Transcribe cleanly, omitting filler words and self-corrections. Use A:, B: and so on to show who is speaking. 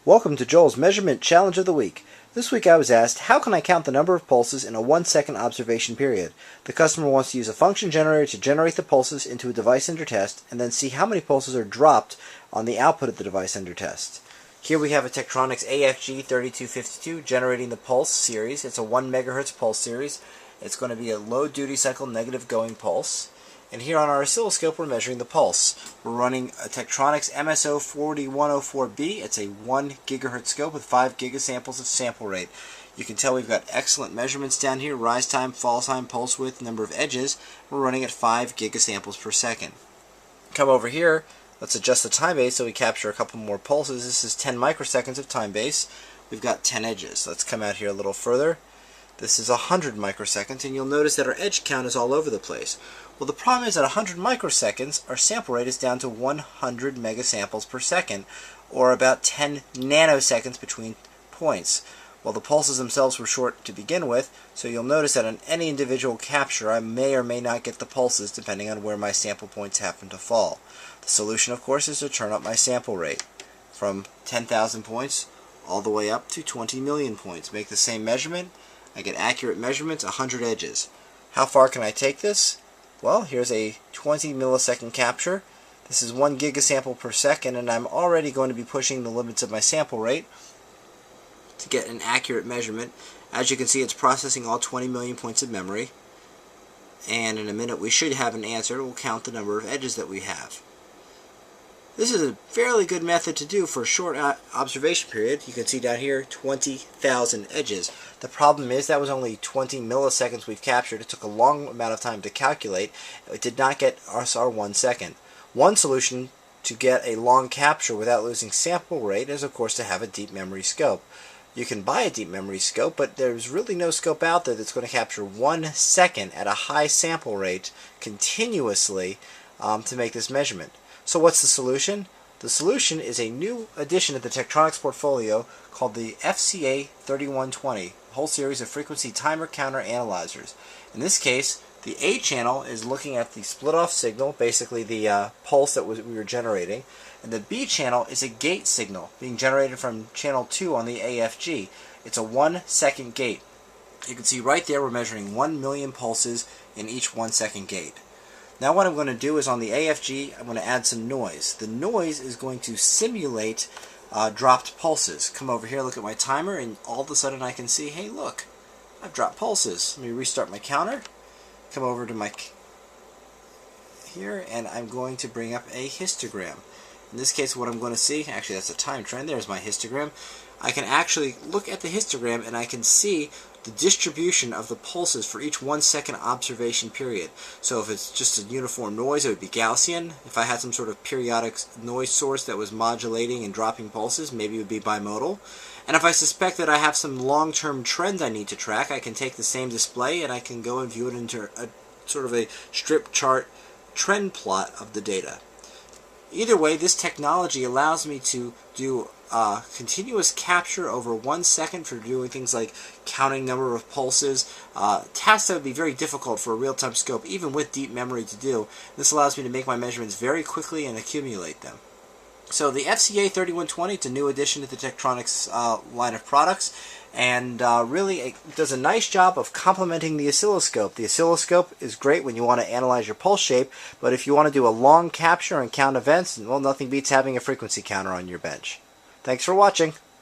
A: Welcome to Joel's Measurement Challenge of the Week. This week I was asked, how can I count the number of pulses in a 1-second observation period? The customer wants to use a function generator to generate the pulses into a device under test, and then see how many pulses are dropped on the output of the device under test. Here we have a Tektronix AFG3252 generating the pulse series. It's a 1 MHz pulse series. It's going to be a low duty cycle negative going pulse. And here on our oscilloscope we're measuring the pulse. We're running a Tektronix MSO4104B. It's a 1 GHz scope with 5 gigasamples of sample rate. You can tell we've got excellent measurements down here: rise time, fall time, pulse width, number of edges. We're running at 5 gigasamples per second. Come over here, let's adjust the time base so we capture a couple more pulses. This is 10 microseconds of time base. We've got 10 edges. Let's come out here a little further. This is 100 microseconds, and you'll notice that our edge count is all over the place. Well, the problem is at 100 microseconds, our sample rate is down to 100 megasamples per second, or about 10 nanoseconds between points. Well, the pulses themselves were short to begin with, so you'll notice that on any individual capture, I may or may not get the pulses depending on where my sample points happen to fall. The solution, of course, is to turn up my sample rate from 10,000 points all the way up to 20 million points. Make the same measurement. I get accurate measurements, 100 edges. How far can I take this? Well, here's a 20 millisecond capture. This is 1 gigasample per second, and I'm already going to be pushing the limits of my sample rate to get an accurate measurement. As you can see, it's processing all 20 million points of memory, and in a minute we should have an answer. We'll count the number of edges that we have. This is a fairly good method to do for a short observation period. You can see down here 20,000 edges. The problem is that was only 20 milliseconds we've captured. It took a long amount of time to calculate. It did not get us our 1 second. One solution to get a long capture without losing sample rate is, of course, to have a deep memory scope. You can buy a deep memory scope, but there's really no scope out there that's going to capture 1 second at a high sample rate continuously to make this measurement. So what's the solution? The solution is a new addition to the Tektronix portfolio called the FCA3120, a whole series of frequency timer counter analyzers. In this case, the A channel is looking at the split-off signal, basically the pulse that we were generating, and the B channel is a gate signal being generated from channel 2 on the AFG. It's a 1 second gate. You can see right there we're measuring 1 million pulses in each 1 second gate. Now what I'm going to do is on the AFG, I'm going to add some noise. The noise is going to simulate dropped pulses. Come over here, look at my timer, and all of a sudden I can see, hey look, I've dropped pulses. Let me restart my counter. Come over to my here, and I'm going to bring up a histogram. In this case, what I'm going to see, actually that's a time trend, there's my histogram. I can actually look at the histogram and I can see the distribution of the pulses for each 1 second observation period. So if it's just a uniform noise, it would be Gaussian. If I had some sort of periodic noise source that was modulating and dropping pulses, maybe it would be bimodal. And if I suspect that I have some long-term trend I need to track, I can take the same display and I can go and view it into a sort of a strip chart trend plot of the data. Either way, this technology allows me to do continuous capture over 1 second for doing things like counting number of pulses, tasks that would be very difficult for a real-time scope, even with deep memory, to do. This allows me to make my measurements very quickly and accumulate them. So the FCA3120 is a new addition to the Tektronix line of products, and really it does a nice job of complementing the oscilloscope. The oscilloscope is great when you want to analyze your pulse shape, but if you want to do a long capture and count events, well, nothing beats having a frequency counter on your bench. Thanks for watching.